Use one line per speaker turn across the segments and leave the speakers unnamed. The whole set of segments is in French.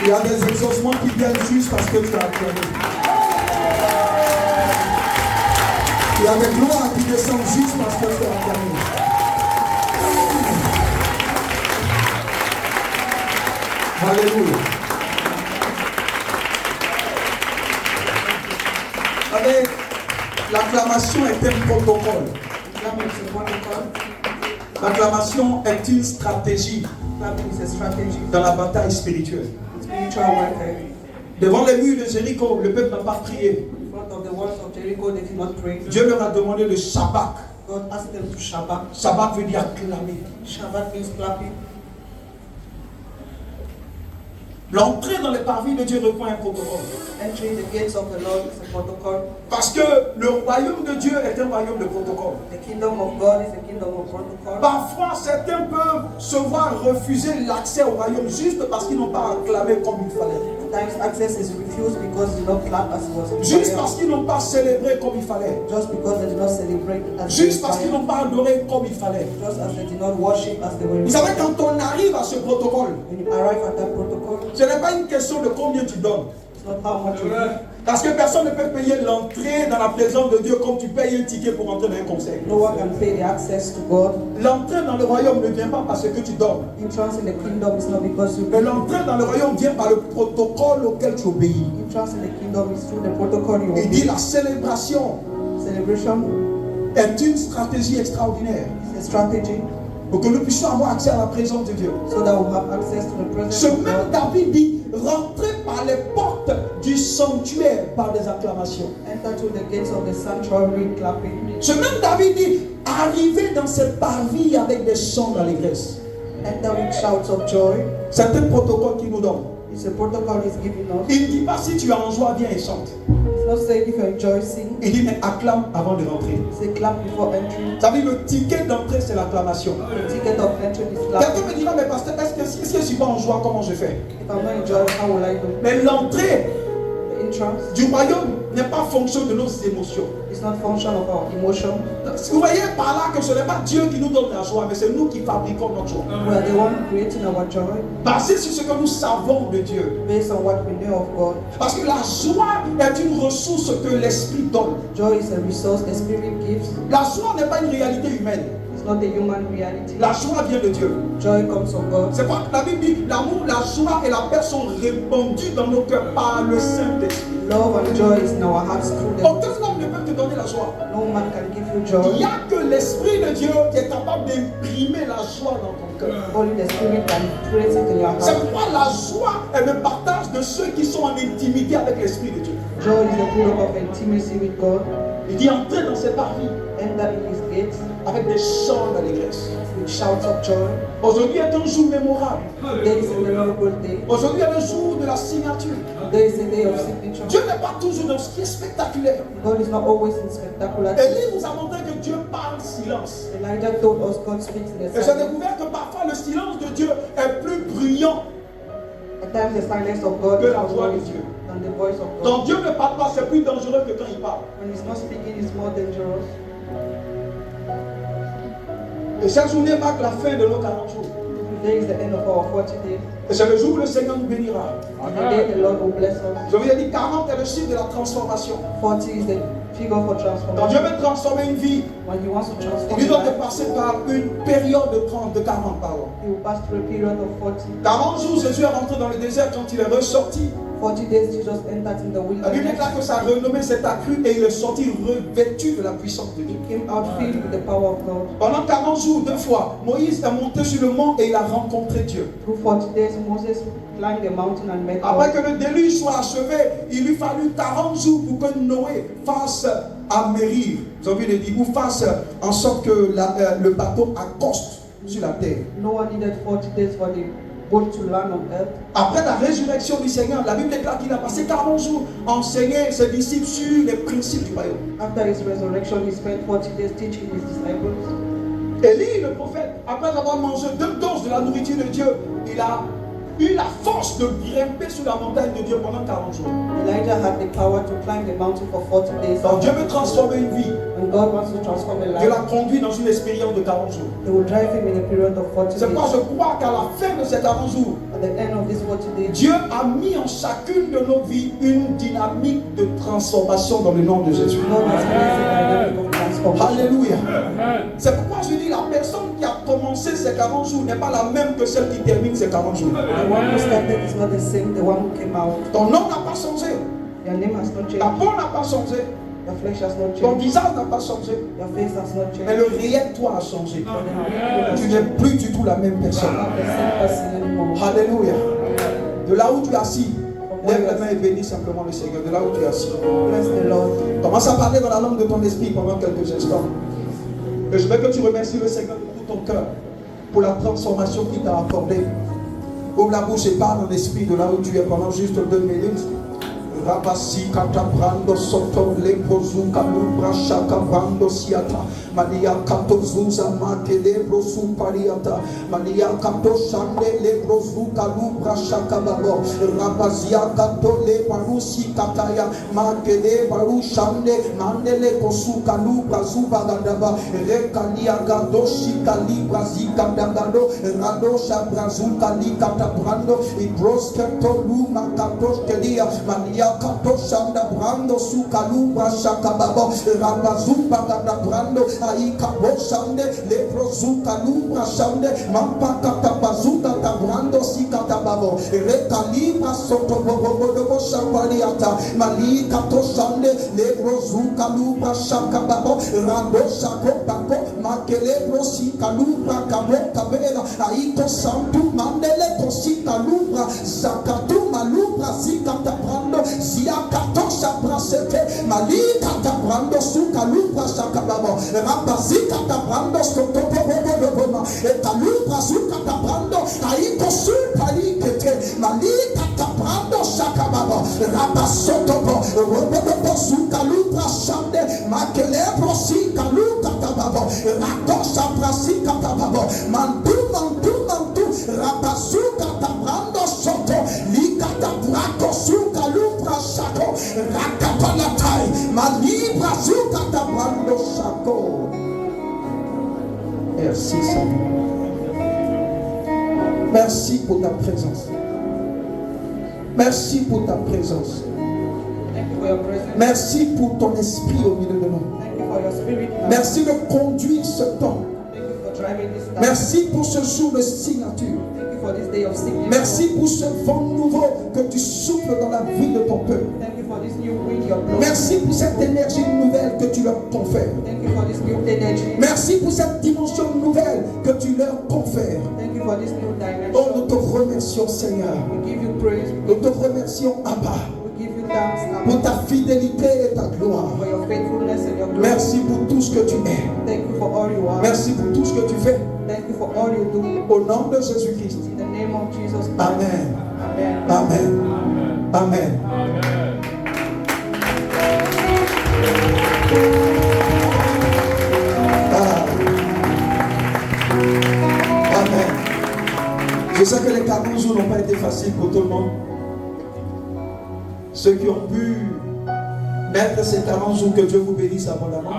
Il y a des exaucements qui viennent juste parce que tu as acclamé. Il y a des gloires qui descendent juste parce que tu as acclamé. Alléluia. Avec l'acclamation est un protocole. L'acclamation est une stratégie dans la bataille spirituelle. Devant les murs de Jéricho, le peuple n'a pas prié. Dieu leur a demandé le Shabbat. Shabbat veut dire acclamer. L'entrée dans les parvis de Dieu reprend un protocole.
Entering the gates of the Lord is a protocol.
Parce que le royaume de Dieu est un royaume de protocole.
The kingdom of God is a kingdom of protocol.
Parfois, certains peuvent se voir refuser l'accès au royaume juste parce qu'ils n'ont pas acclamé comme il fallait.
Sometimes access is refused because they did not clap as it was required.
Juste parce qu'ils n'ont pas célébré comme il fallait.
Just because they did not celebrate as
Juste parce qu'ils n'ont pas adoré comme il fallait.
Just as they did not worship as they were.
Vous savez, quand on arrive à ce protocole,
when you arrive at that protocol,
ce n'est pas une question de combien tu donnes.
it's not how much you give.
Parce que personne ne peut payer l'entrée dans la présence de Dieu comme tu payes un ticket pour entrer dans un concert.
No one can pay the access to God.
L'entrée dans le royaume ne vient pas parce que tu donnes.
Entrance in the kingdom is not because you.
Mais l'entrée dans le royaume vient par le protocole auquel tu obéis.
Entrance in the kingdom is through the protocol you
Il dit
obey.
la célébration
Celebration
est une stratégie extraordinaire
is a strategy
pour que nous puissions avoir accès à la présence de Dieu.
so that we have access to the presence
Ce
of
même
God.
David dit rentrer par les portes du sanctuaire par des acclamations.
Enter through the gates of the sanctuary clapping.
Ce même David dit arriver dans cette parvis avec des chants d'allégresse.
Enter with shouts of joy.
C'est un protocole qu'il nous donne.
It's a protocol he's giving us.
Il ne dit pas si tu es en joie, viens et chante.
It's not saying if you enjoy sing.
Il dit mais acclame avant de rentrer.
Say clap before entering.
Ça veut dire le ticket d'entrée c'est l'acclamation.
The ticket of entry is
Quelqu'un
clapping.
me dira mais pasteur, est-ce que si je ne suis pas en joie, comment je fais?
If I'm not enjoying, how will I do?
Mais l'entrée
The entrance
du royaume n'est pas fonction de nos émotions.
is not function of our emotion.
Vous voyez par là que ce n'est pas Dieu qui nous donne la joie, mais c'est nous qui fabriquons notre joie.
We are the one creating our joy
Basé sur ce que nous savons de Dieu.
based on what we know of God.
Parce que la joie est une ressource que l'esprit donne.
Joy is a resource the Spirit gives.
La joie n'est pas une réalité humaine.
It's not a human reality.
La joie vient de Dieu.
Joy comes from God.
C'est pourquoi la Bible dit l'amour, la joie et la paix sont répandues dans nos cœurs par le Saint-Esprit.
Love and joy is in our hearts through them.
Aucun homme ne peut te donner la joie.
No man can give you
Il
joy.
n'y a que l'Esprit de Dieu qui est capable d'imprimer la joie dans ton cœur.
Only the Spirit can create it in your
C'est
heart.
pourquoi la joie est le partage de ceux qui sont en intimité avec l'Esprit de Dieu.
Joy is the product of intimacy with God.
Il dit entrer dans ses parvis
Enter in His gates
avec des chants d'allégresse.
with shouts of joy.
Aujourd'hui est un jour mémorable.
Today is a memorable day.
Aujourd'hui est le jour de la signature.
Today is a day of signature.
Dieu n'est pas toujours dans ce qui est spectaculaire.
God is not always in spectacular.
Élie nous a montré que Dieu parle silence.
Elijah told us God speaks in the
Et j'ai
silence.
découvert que parfois le silence de Dieu est plus bruyant
At times the silence of God
que
is
la
more
voix de
noisy
Dieu.
than the voice of God.
Quand Dieu ne parle pas, c'est plus dangereux que quand il parle.
When He's not speaking, it's more dangerous.
Et chaque journée marque la fin de nos 40 jours.
Today is the end of our 40 days.
Et c'est le jour où le Seigneur nous bénira.
And the day the Lord will bless us.
Je vous ai dit 40 est le chiffre de la transformation.
40 is the figure for
Quand Dieu
transformation.
veut transformer une vie,
When He wants to
il
transform
lui
your
doit
life,
passer par une période de 30, de 40 pardon.
He will pass through a period of 40.
40 jours, Jésus est rentré dans le désert quand il est ressorti.
40 days Jesus entered in the
La Bible
wilderness.
déclare que sa renommée s'est accrue et il est sorti revêtu de la puissance de Dieu.
Came out filled with the power of God.
Pendant 40 jours, 2 fois, Moïse est monté sur le mont et il a rencontré Dieu.
Through 40 days, Moses climbed the mountain and met
Après
God.
que le déluge soit achevé, il lui fallut 40 jours pour que Noé fasse amérir, vous avez dit, ou fasse en sorte que le bateau accoste sur la terre.
No one needed 40 days for the boat to land on earth.
Après la résurrection du Seigneur, la Bible déclare qu'il a passé 40 jours à enseigner ses disciples sur les principes du royaume.
After his resurrection, he spent 40 days teaching his disciples.
Élie, le prophète, après avoir mangé 2 doses de la nourriture de Dieu, il a eu la force de grimper sur la montagne de Dieu pendant 40 jours.
Elijah had the power to climb the mountain for 40 days.
Donc Dieu veut transformer une vie.
When God wants to transform a
Dieu
life,
l'a conduit dans une expérience de 40 jours.
He will drive him in a period of 40
C'est pourquoi
days.
je crois qu'à la fin de ces 40 jours,
At the end of these 40 days,
Dieu a mis en chacune de nos vies une dynamique de transformation dans le nom de Jésus.
God has placed a dynamic of transformation.
Alléluia. C'est pourquoi je dis la personne qui a commencé ces 40 jours n'est pas la même que celle qui termine ces 40 jours.
The one who started is not the same, the one who came out.
Ton nom n'a pas changé.
Your name has not
Ta
changed.
peau n'a pas changé.
Your flesh has not
Ton
changed.
visage n'a pas changé.
Your face has not
Mais le
changed.
réel toi a changé.
But the reality
Tu
has
n'es
changed.
plus du tout la même personne.
Not the same person anymore.
Alléluia. De là où tu es assis, lève la main et bénis simplement le Seigneur. De là où tu es assis.
Bless the Lord.
Commence à parler dans la langue de ton esprit pendant quelques instants. Et je veux que tu remercies le Seigneur de tout ton cœur pour la transformation qu'il t'a accordée. Ouvre la bouche et parle en esprit de là où tu es pendant juste 2 minutes. Rabasi katabrando soto leprozu kalubra shakabrando siata Maria katozuza make lebrosu pariata Maria kato shande lebrosu kalubra shakababo Rabazia kato le barusi kataya make le baru shande mandele kosu kalubra zubagadaba Rekalia gadoshi kalibra zikadagado Rado shabrazu kalikatabrando Ibros kato luma kato kelia Maria kato shanda brando sukalubra shakababo Rabazumba gada brando aika bo shande lebro sukalubra shande mampa kata bazuka tabrando sikatababo rekalibra soto bobo shapaliata Mali kato shande lebro sukalubra shakababo rando shako bako makelebro sikalubra kabo kabela aiko santu mandele kosikalubra zakatu malubra sikatabrando Ziakatosha brasete malika tabrando sukalubra shakababo rabazika tabrando skotobobobobobo etalubra sukatabrando aiko supalikete malika tabrando shakababo rabasotobo robobobo sukalubra shande makelebro sikaluka tababo rakosha brasika tababo mantu rabazuka tabrando soto likata brako sukalubra shako rakapalatai malibra zuka tabrando shako. Merci Seigneur. Merci pour ta présence. Merci pour ta présence.
Thank you for your presence.
Merci pour ton esprit au milieu de nous.
Thank you for your spirit now.
Merci de conduire ce temps.
Thank you for driving this time.
Merci pour ce jour de signature.
Thank you for this day of signature.
Merci pour ce vent nouveau que tu souffles dans la vie de ton peuple.
Thank you for this new wind you're blowing.
Merci pour cette énergie nouvelle que tu leur confères.
Thank you for this new energy.
Merci pour cette dimension nouvelle que tu leur confères.
Thank you for this new
Oh,
dimension.
nous te remercions Seigneur.
We give you praise.
Nous te remercions Abba
We give you thanks
pour
Abba,
ta fidélité et ta gloire.
for your faithfulness and your glory.
Merci pour tout ce que tu es.
Thank you for all you are.
Merci pour tout ce que tu fais.
Thank you for all you do.
Au nom de Jésus-Christ.
In the name of Jesus Christ.
Amen.
Amen.
Amen. Amen. Amen. Je sais que les 40 jours n'ont pas été faciles pour tout le monde. Ceux qui ont pu mettre ces 40 jours, que Dieu vous bénisse abondamment.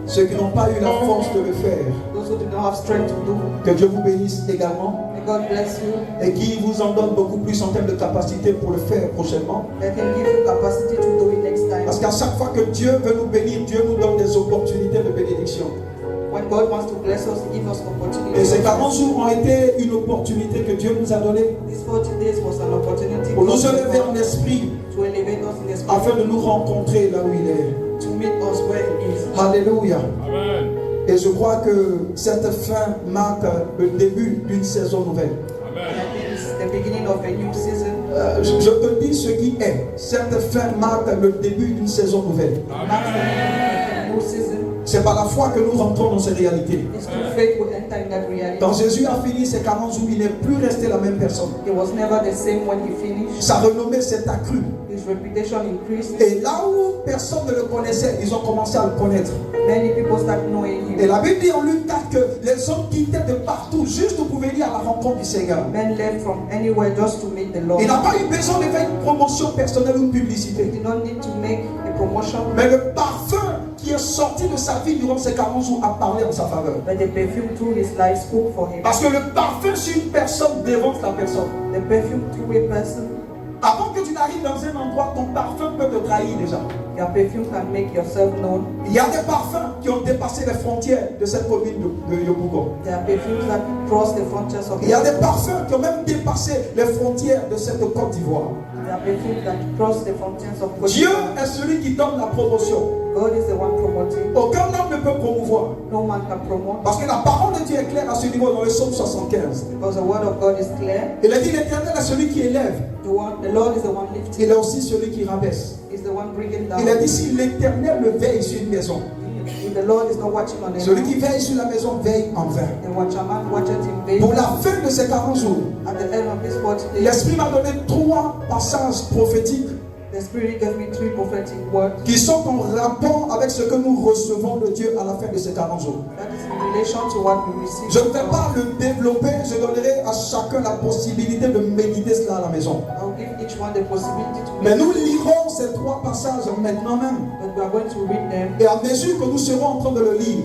Ceux qui n'ont pas eu la force de le faire,
Those who do not have strength to do,
que Dieu vous bénisse également.
may God bless you.
Et qui vous en donne beaucoup plus en termes de capacité pour le faire prochainement.
Let Him give you capacity to do it next time.
Parce qu'à chaque fois que Dieu veut nous bénir, Dieu nous donne des opportunités de bénédiction.
When God wants to bless us, He gives us opportunity.
Et ces 40 jours ont été une opportunité que Dieu nous a donnée
These 40 days was an opportunity
pour nous
God gave
élever
us
en esprit
to elevate us in the spirit,
afin de nous rencontrer là où il est.
to meet us where He is.
Alléluia.
Amen.
Et je crois que cette fin marque le début d'une saison nouvelle.
And I think it's the beginning of a new season.
Je te dis ce qui est. Cette fin marque le début d'une saison nouvelle.
Marks the beginning of a new season.
C'est par la foi que nous rentrons dans ces réalités.
It's through faith we enter in that reality.
Quand Jésus a fini ses 40 jours, il n'est plus resté la même personne.
He was never the same when he finished.
Sa renommée s'est accrue.
His reputation increased.
Et là où personne ne le connaissait, ils ont commencé à le connaître.
Many people start knowing him.
Et la Bible dit en Luc 4 que les hommes quittaient de partout juste pour venir à la rencontre du Seigneur.
Men left from anywhere just to meet the Lord.
Il n'a pas eu besoin de faire une promotion personnelle ou une publicité.
He did not need to make a promotion.
Mais le parfum qui est sorti de sa vie durant ces 40 jours a parlé en sa faveur.
But the perfume through his life spoke for him.
Parce que le parfum sur une personne dévance la personne.
The perfume through a person.
Avant que tu n'arrives dans un endroit, ton parfum peut te trahir déjà.
Your perfume can make yourself known.
Il y a des parfums qui ont dépassé les frontières de cette commune de Yopougon.
There are perfumes that cross the frontiers of
Il y a des parfums qui ont même dépassé les frontières de cette Côte d'Ivoire.
There are perfumes that cross the frontiers of Côte
Dieu
d'Ivoire.
est celui qui donne la promotion.
God is the one promoting.
Aucun homme ne peut promouvoir.
No man can promote.
Parce que la parole de Dieu est claire à ce niveau dans le psaume 75.
Because the word of God is clear.
Il a dit l'Éternel est celui qui élève.
The Lord is the one lifting.
Il est aussi celui qui rabaisse.
Is the one bringing
Il a
down.
dit si l'Éternel le veille sur une maison,
If the Lord is not watching on
celui qui
anyone,
veille sur la maison veille en vain.
the watchman watcheth in vain.
Pour la fin de ces 40 jours,
At the end of this 40 days,
l'Esprit m'a donné 3 passages prophétiques
the Spirit gave me 3 prophetic words
qui sont en rapport avec ce que nous recevons de Dieu à la fin de ces 40 jours.
that is in relation to what we receive.
Je ne vais pas le développer, je donnerai à chacun la possibilité de méditer cela à la maison.
I'll give each one the possibility to
Mais
make,
nous lirons ces 3 passages maintenant même.
but we are going to read them.
Et à mesure que nous serons en train de le lire,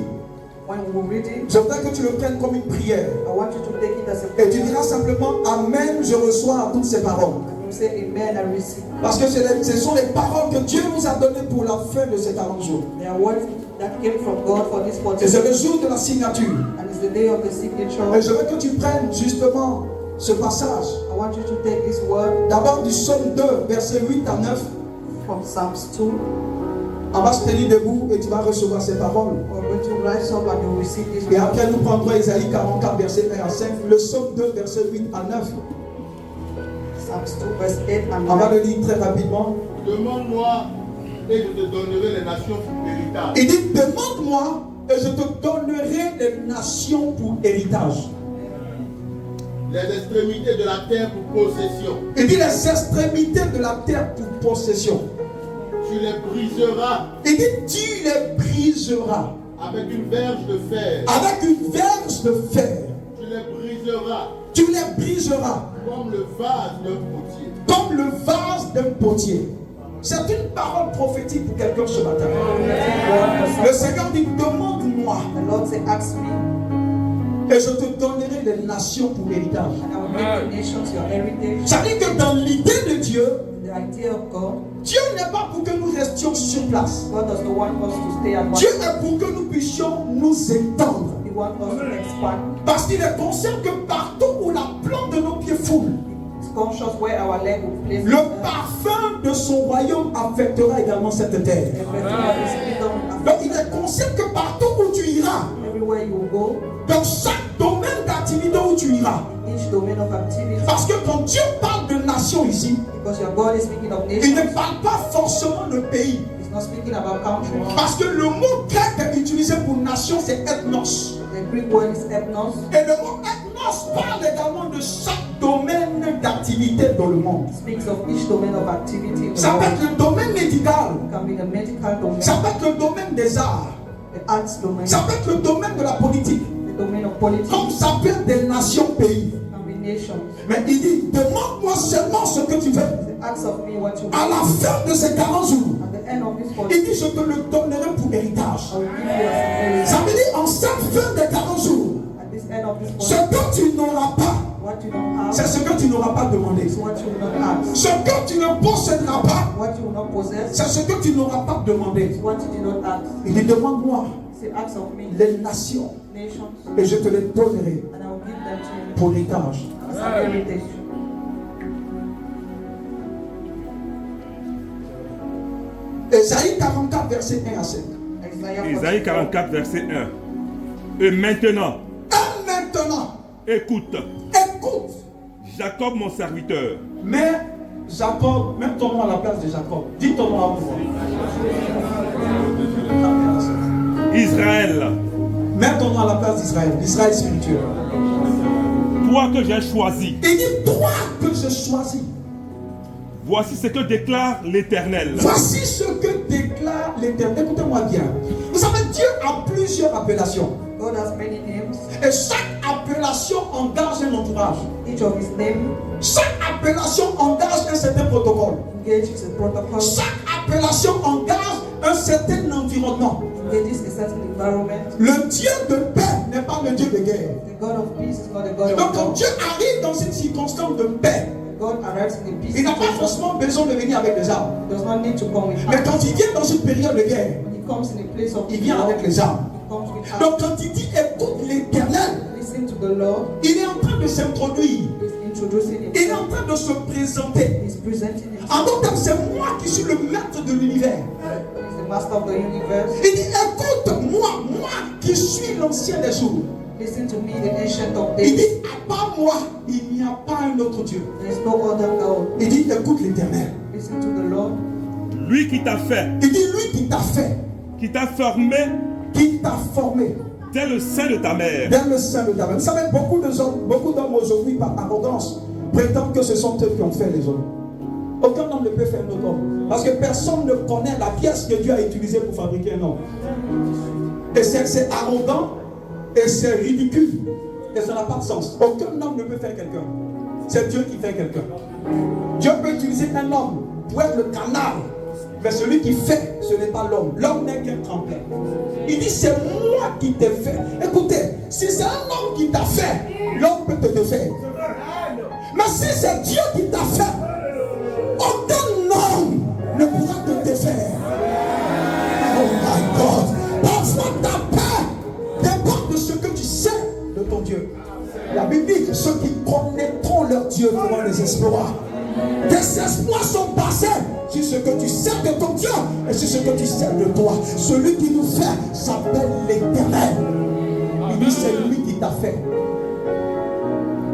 When we read it,
je voudrais que tu le prennes comme une prière.
I want you to take it as a
Et tu
prayer.
diras simplement Amen, je reçois toutes ces paroles.
And you say amen and receive.
Parce que ce sont les paroles que Dieu nous a données pour la fin de ces 40 jours.
They are words that came from God for this 40
Et c'est le
days.
jour de la signature.
And it's the day of the
Et
signature.
je veux que tu prennes justement ce passage.
I want you to take this word
D'abord du psaume 2, versets 8 à 9.
from Psalms 2.
On va se tenir debout et tu vas recevoir ces paroles.
We're going to rise up and you'll receive this
Et
word.
après nous prendrons Isaïe 44, verset 1 à 5. Le psaume 2, verset 8 à 9.
Psalms 2, verse 8 and
On va
9.
le lire très rapidement.
Demande-moi et je te donnerai les nations pour héritage.
Il dit, demande-moi et je te donnerai les nations pour héritage.
Les extrémités de la terre pour possession.
Il dit les extrémités de la terre pour possession.
Tu les briseras
Il dit, tu les briseras
avec une verge de fer.
avec une verge de fer.
Tu les briseras
Tu les briseras
comme le vase d'un potier.
comme le vase d'un potier. C'est une parole prophétique pour quelqu'un ce matin. Le Seigneur dit, demande-moi
The Lord said, ask me,
et je te donnerai les nations pour héritage.
and I will make the nations your heritage.
Ça veut dire que dans l'idée de Dieu,
The idea of God,
Dieu n'est pas pour que nous restions sur place.
God does not want us to stay at one.
Dieu est pour que nous puissions nous étendre.
He wants us to expand.
Parce qu'il est conscient que partout où la plante de nos pieds foule,
He's conscious where our leg will place
le parfum de son royaume affectera également cette terre.
the perfume of His kingdom.
Donc il est conscient que partout où tu iras,
Everywhere you go,
dans chaque domaine d'activité où tu iras,
each domain of activity,
parce que quand Dieu parle de nation ici,
because your God is speaking of
il ne
nations,
parle pas forcément de pays.
He's not speaking about countries.
Parce que le mot grec utilisé pour nation, c'est ethnos.
The Greek word is ethnos.
Et le mot ethnos parle également de chaque domaine d'activité dans le monde.
It speaks of each domain of activity. in the
Ça peut
world.
être le domaine médical,
It can be the medical domain,
ça peut être le domaine des arts,
the arts domain,
ça peut être le domaine de la politique,
the domain of politics,
comme ça peut être des nations, pays.
it can be nations.
Mais il dit, demande-moi seulement ce que tu veux.
The acts of me what you
À la fin de ces 40 jours,
At the end of this 40,
il dit, je te le donnerai pour héritage.
I will give you as a
Ça
heritage.
veut dire, en cette fin des 40 jours,
At this end of this
ce
40,
que tu n'auras pas,
what you don't
c'est
have
ce que tu n'auras pas demandé.
is what you will not ask.
Ce que tu ne posséderas pas,
What you will not possess
c'est ce que tu n'auras pas demandé.
is what you did not ask.
Il dit, demande-moi
Say, acts of me,
les nations
nations,
et je te les donnerai
and I will give them to you
pour héritage.
as an heritage.
Ésaïe 44, verset 1 à 5.
Isaïe 44, verset 1. Et maintenant,
Et maintenant,
écoute,
écoute.
Jacob mon serviteur,
Mais Jacob, mets ton nom à la place de Jacob. Dis ton nom à moi.
Israël,
Mettons-nous à la place d'Israël, l'Israël spirituel.
toi que j'ai choisi,
Il dit, toi que je choisis.
voici ce que déclare l'Éternel.
Voici ce que déclare l'Éternel. Écoutez-moi bien. Vous savez, Dieu a plusieurs appellations.
God has many names.
Et chaque appellation engage un entourage.
Each of his name
Chaque appellation engage un certain protocole.
engages a protocol,
Chaque appellation engage un certain environnement.
engages a certain environment.
Le Dieu de paix n'est pas le Dieu de guerre.
The God of peace is not the God
Donc
of
quand
war.
Dieu arrive dans une circonstance de paix,
God arrives in a peace
il n'a pas
situation.
forcément besoin de venir avec des armes.
He does not need to come with
Mais
arms.
quand il vient dans une période de guerre,
When he comes in a place of
il vient
war,
avec les armes.
he comes with arms.
Donc quand il dit écoute l'Éternel,
Listen to the Lord.
il est en train de s'introduire.
He's introducing
Il est
himself.
en train de se présenter.
He's presenting himself.
En d'autres termes, c'est moi qui suis le maître de l'univers.
He's the master of the universe.
Il dit écoute moi qui suis l'ancien des jours.
Listen to me, the ancient of
Il
days.
dit à part moi, il n'y a pas un autre Dieu.
There is no other God.
Il dit écoute l'Éternel.
Listen to the Lord.
Lui qui t'a fait,
Il dit lui qui t'a fait,
qui t'a formé
qui t'a formé
dès le sein de ta mère.
dans le sein de ta mère. Vous savez, beaucoup d'hommes aujourd'hui, par arrogance, prétendent que ce sont eux qui ont fait les hommes. Aucun homme ne peut faire un autre homme. Parce que personne ne connaît la pièce que Dieu a utilisée pour fabriquer un homme. Et c'est arrogant et c'est ridicule. Et ça n'a pas de sens. Aucun homme ne peut faire quelqu'un. C'est Dieu qui fait quelqu'un. Dieu peut utiliser un homme pour être le canal. Mais celui qui fait, ce n'est pas l'homme. L'homme n'est qu'un tremplin. Il dit, c'est moi qui t'ai fait. Écoutez, si c'est un homme qui t'a fait, l'homme peut te défaire. Mais si c'est Dieu qui t'a fait, aucun homme ne pourra te défaire. Oh my God. Parfois ta paix dépend de ce que tu sais de ton Dieu. La Bible dit que ceux qui connaîtront leur Dieu feront des exploits. Tes exploits sont basés sur ce que tu sais de ton Dieu et sur ce que tu sais de toi. Celui qui nous fait s'appelle l'Éternel. Il dit c'est lui qui t'a fait.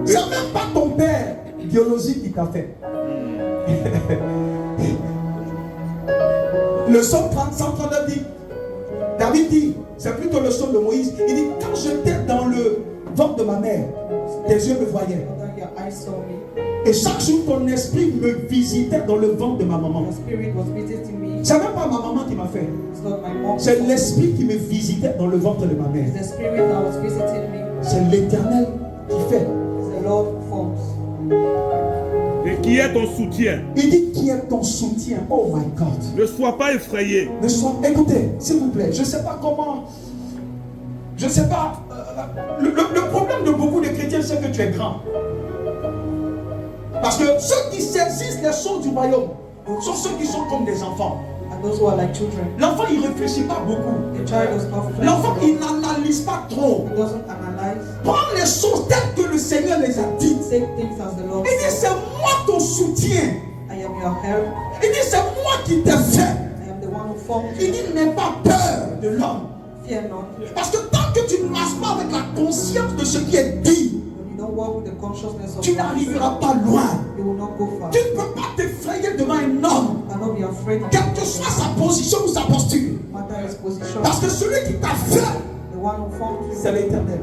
C'est même pas ton père biologique qui t'a fait. Le psaume 139 dit, David dit, c'est plutôt le psaume de Moïse, il dit, quand j'étais dans le ventre de ma mère, tes yeux me voyaient.
Your eyes saw me.
Et chaque jour, ton esprit me visitait dans le ventre de ma maman.
Your spirit was visiting me.
C'est même pas ma maman qui m'a fait.
It's not my mom.
C'est l'esprit qui me visitait dans le ventre de ma mère.
It's the spirit that was visiting me.
C'est l'Éternel qui fait.
It's the Lord who forms.
Et qui est ton soutien.
Il dit qui est ton soutien. Oh my God.
Ne sois pas effrayé.
Ne sois... Écoutez, s'il vous plaît, je ne sais pas comment. Je ne sais pas. Le problème de beaucoup de chrétiens, c'est que tu es grand. Parce que ceux qui saisissent les choses du royaume sont ceux qui sont comme des enfants.
And those who are like children.
L'enfant, il ne réfléchit pas beaucoup.
The child does not think.
L'enfant, il n'analyse pas trop.
He doesn't analyze.
Prends les choses telles que le Seigneur les a dites.
Take things as the Lord
Il dit,
says.
c'est moi ton soutien.
I am your help.
Il dit, c'est moi qui t'ai fait.
I am the one who formed
Il
you.
dit, n'aie pas peur de l'homme.
Fear not.
Parce que tant que tu ne marches pas avec la conscience de ce qui est dit,
When you don't walk with the consciousness of
tu
God,
n'arriveras pas loin.
you will not go far.
Tu ne peux pas t'effrayer devant un homme,
You cannot be afraid of
quelle que soit sa position ou sa posture.
no matter his position.
Parce que celui qui t'a fait,
The one who formed you.
c'est l'Éternel.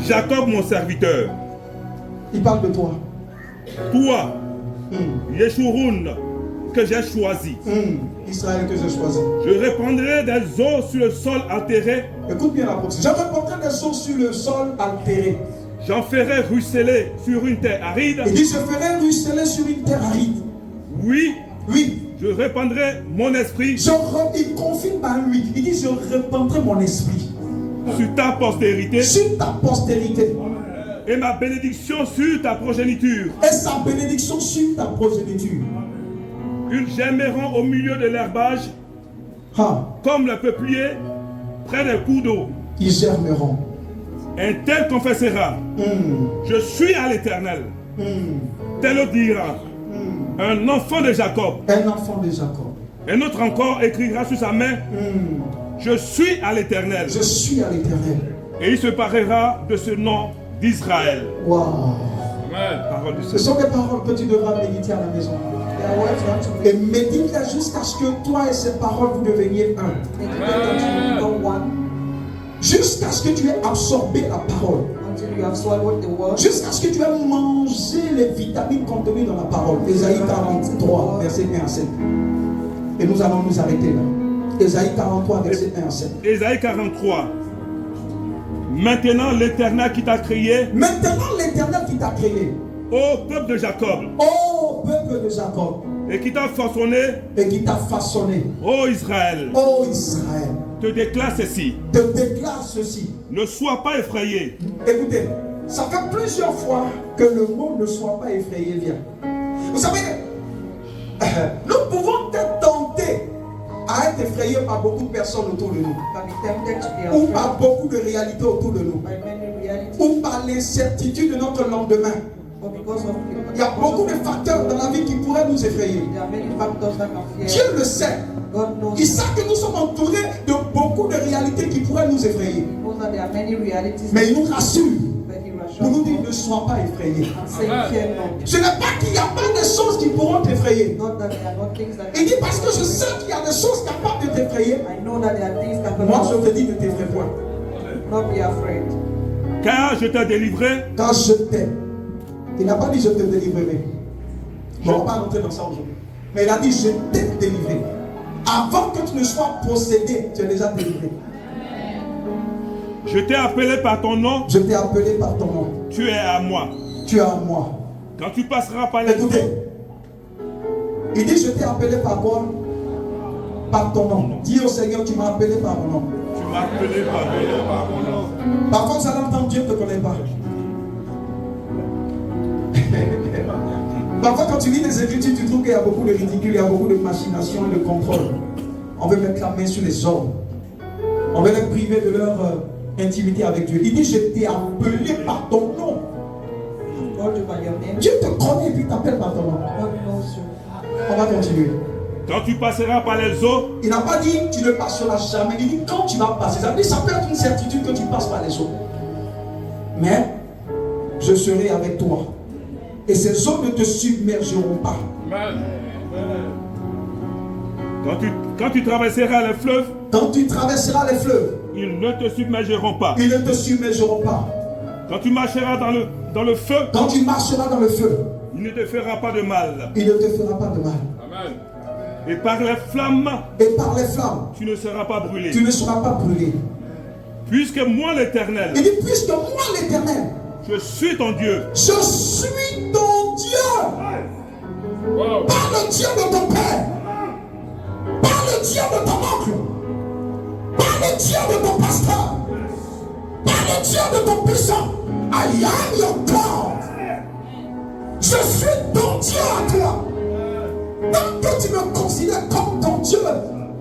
Jacob, mon serviteur,
Il parle de toi.
toi, Yeshurun, que j'ai choisi.
Israël que j'ai choisi.
Je répandrai des eaux sur le sol altéré.
Écoute bien la prophétie. Je répandrai des eaux sur le sol altéré.
J'en ferai ruisseler sur une terre aride.
Il dit, je ferai ruisseler sur une terre aride.
Oui,
Oui.
je répandrai mon esprit
Il confirme à lui. Il dit, je répandrai mon esprit
sur ta postérité
sur ta postérité.
et ma bénédiction sur ta progéniture.
Et sa bénédiction sur ta progéniture.
Ils germeront au milieu de l'herbage
Ah,
comme le peuplier près des cours d'eau.
ils germeront.
Un tel confessera, je suis à l'Éternel. Tel dira, un enfant de Jacob.
Un enfant de Jacob.
Un autre encore écrira sur sa main, je suis à l'Éternel.
Je suis à l'Éternel.
Et il se parlera de ce nom d'Israël.
Waouh.
Parole du
Ce
Seigneur.
sont des paroles que tu devras méditer à la maison.
Their words want to
Et
be
médite-les jusqu'à ce que toi et ces paroles vous deveniez un.
meditate until you become one,
Jusqu'à ce que tu aies absorbé la parole.
until you have swallowed the word.
Jusqu'à ce que tu aies mangé les vitamines contenues dans la parole. Ésaïe 43, verset 1 à 7. Et nous allons nous arrêter là. Ésaïe 43, verset 1 à 7.
Ésaïe 43. Maintenant l'Éternel qui t'a créé,
Maintenant l'Éternel qui t'a créé,
ô peuple de Jacob,
ô peuple de Jacob,
et qui t'a façonné,
et qui t'a façonné,
ô Israël,
ô Israël,
te déclare ceci.
te déclare ceci.
Ne sois pas effrayé.
Écoutez, ça fait plusieurs fois que le mot ne soit pas effrayé vient. Vous savez, nous pouvons être tentés à être effrayés par beaucoup de personnes autour de nous,
Can be tempted to be
ou
afraid
par beaucoup de réalités autour de nous,
by many realities,
ou par l'incertitude de notre lendemain.
or because of
Il y a beaucoup de facteurs dans la vie qui pourraient nous effrayer.
there are many factors that can fear.
Dieu le sait.
God knows.
Il sait que nous sommes entourés de beaucoup de réalités qui pourraient nous effrayer.
He knows that there are many realities,
Mais il nous rassure
but he
pour nous
rassures
dire
us
ne sois pas effrayé.
and say, fear not.
Ce n'est pas qu'il n'y a pas de choses qui pourront t'effrayer.
Not that there are not things that
Il dit parce que je sais qu'il y a des choses capables de t'effrayer.
I know that there are things that
Moi je
cannot
te dis ne t'effraie point.
not be afraid.
Car je t'ai délivré,
Quand je t'aime, il n'a pas dit je te délivrerai. Bon, on va pas rentrer dans ça aujourd'hui. Mais il a dit je t'ai délivré. Avant que tu ne sois possédé, tu es déjà délivré.
je t'ai appelé par ton nom,
Je t'ai appelé par ton nom.
tu es à moi.
Tu es à moi.
Quand tu passeras par les
Écoutez, il dit je t'ai appelé par quoi? Par ton nom. Dis au Seigneur, tu m'as appelé par mon nom.
tu m'as appelé par mon nom.
Parfois, vous allez entendre Dieu ne te connaît pas. Parfois, quand tu lis les Écritures, tu trouves qu'il y a beaucoup de ridicule, il y a beaucoup de machination et de contrôle. On veut mettre la main sur les hommes. On veut les priver de leur intimité avec Dieu. Il dit je t'ai appelé par ton nom.
Called you by your name.
Dieu te connaît et puis t'appelle par ton nom.
God knows you.
On va continuer.
Quand tu passeras par les eaux,
Il n'a pas dit tu ne passeras jamais. Il dit quand tu vas passer. Ça veut dire ça peut être une certitude que tu passes par les eaux. Mais je serai avec toi. Et ces eaux ne te submergeront pas.
quand tu traverseras les fleuves,
Quand tu traverseras les fleuves,
ils ne te submergeront pas.
ils ne te submergeront pas.
Quand tu marcheras dans le feu,
Quand tu marcheras dans le feu,
il ne te fera pas de mal.
il ne te fera pas de mal.
Et par les flammes,
Et par les flammes,
tu ne seras pas brûlé.
tu ne seras pas brûlé.
Puisque moi l'Éternel,
Il dit puisque moi l'Éternel,
je suis ton Dieu.
je suis ton Dieu. Pas le Dieu de ton père. Pas le Dieu de ton oncle. Pas le Dieu de ton pasteur. Pas le Dieu de ton puissant. I am your God. Je suis ton Dieu à toi. Tant que tu me considères comme ton Dieu,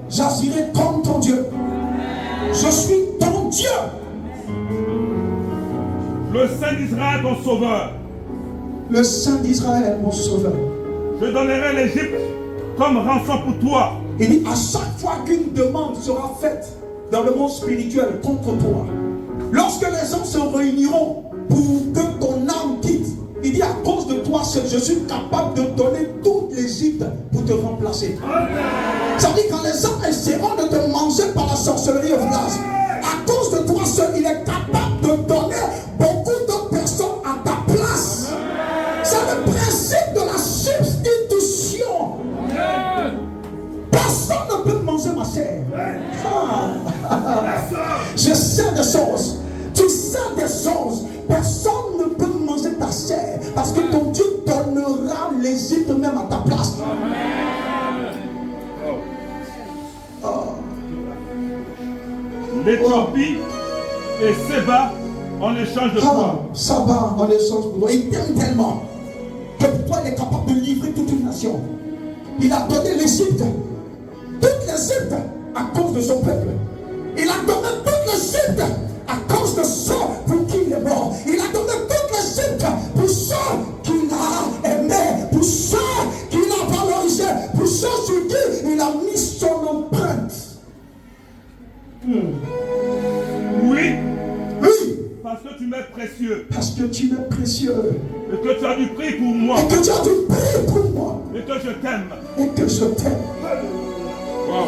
j'agirai comme ton Dieu. Je suis ton Dieu.
Le Saint d'Israël, ton sauveur.
Le Saint d'Israël, mon sauveur.
Je donnerai l'Égypte comme rançon pour toi.
Il dit à chaque fois qu'une demande sera faite dans le monde spirituel contre toi, lorsque les hommes se réuniront pour que ton âme quitte, il dit à cause de toi seul, je suis capable de donner toute l'Égypte pour te remplacer. Ça veut dire quand les hommes essaieront de te manger par la sorcellerie au village, à cause de toi seul, il est capable de donner beaucoup d'autres personnes à ta place. C'est le principe de la substitution. Personne ne peut manger ma chair. Je sais des choses. Tu sais des choses. Personne ne peut manger ta chair. Parce que ton Dieu donnera l'Égypte même à ta place.
L'Éthiopie et Séba en échange de toi.
Ça va en échange pour toi. Il t'aime tellement que pour toi il est capable de livrer toute une nation. Il a donné l'Égypte. Toute l'Égypte à cause de son peuple. Il a donné toute l'Égypte à cause de ceux pour qui il est mort. Il a donné toute l'Égypte pour ceux qu'il a aimés, pour ceux qu'il a valorisés, pour ceux sur qui il a mis son empreinte.
Oui,
Oui,
parce que tu m'es précieux
parce que tu es précieux
et que tu as du prix pour moi
et que tu as du prix pour moi.
et et que je t'aime.
Et que je t'aime.